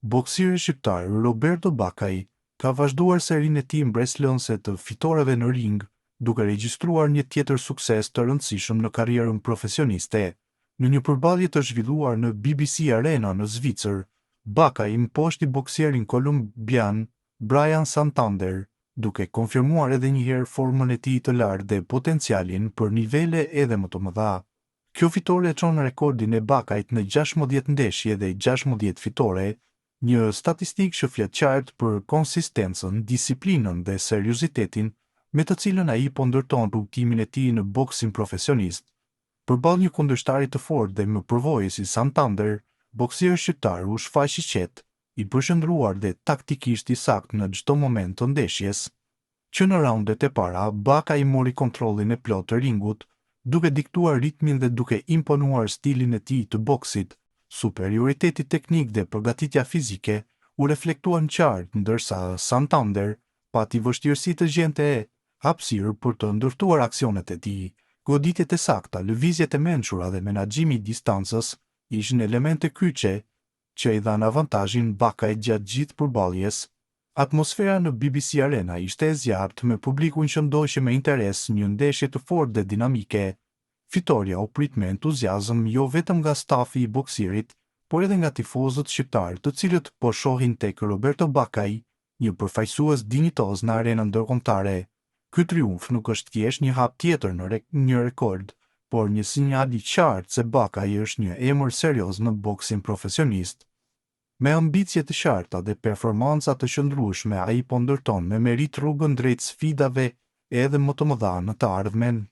Boksiri shqiptar Roberto Bakaj ka vazhduar serinë e tij mbreslënse të fitoreve në ring, duke regjistruar një tjetër sukses të rëndësishëm në karrierën profesioniste. Në një përballje të zhvilluar në BBC Arena në Zvicër, Bakaj imposhti boksierin kolumbian Brian Santander, duke konfirmuar edhe njëherë formën e tij të lartë dhe potencialin për nivele edhe më të mëdha. Kjo fitore e çon rekordin e Bakajt në 16 ndeshje dhe 16 fitore, një statistikë që flet qartë për konsistencën, disiplinën dhe seriozitetin me të cilën ai po ndërton rrugtimin e tij në boksin profesionist. Përballë një kundërshtari të fortë dhe më përvojës si Santander, boksieri shqiptar u shfaq i qetë, i përqendruar dhe taktikisht i saktë në çdo moment të ndeshjes. Që në raundet e para, Bakaj mori kontrollin e plotë të ringut, duke diktuar ritmin dhe duke imponuar stilin e tij të boksit. Superioriteti teknik dhe përgatitja fizike u reflektuan qartë, ndërsa Santander pati vështirësi të gjente hapësirë për të ndërtuar aksionet e tij. Goditjet e sakta, lëvizjet e mençura dhe menaxhimi i distancës ishin elemente kyçe që i dhanë avantazhin Bakajt gjatë gjithë përballjes. Atmosfera në BBC Arena ishte e zjarrt, me publikun që ndoqi me interes një ndeshje të fortë dhe dinamike. Fitoria u prit me entuziazëm jo vetëm nga stafi i boksirit, por edhe nga tifozët shqiptar, të cilët po shohin tek Roberto Bakaj, një përfaqësues dinjitoz në arenën ndërkombëtare. Ky triumf nuk është thjesht një hap tjetër në një rekord, por një sinjal i qartë se Bakaj është një emër serioz në boksin profesionist. Me ambicje të qarta dhe performanca të qëndrueshme, ai po ndërton me merit rrugën drejt sfidave edhe më të mëdha në të ardhmen.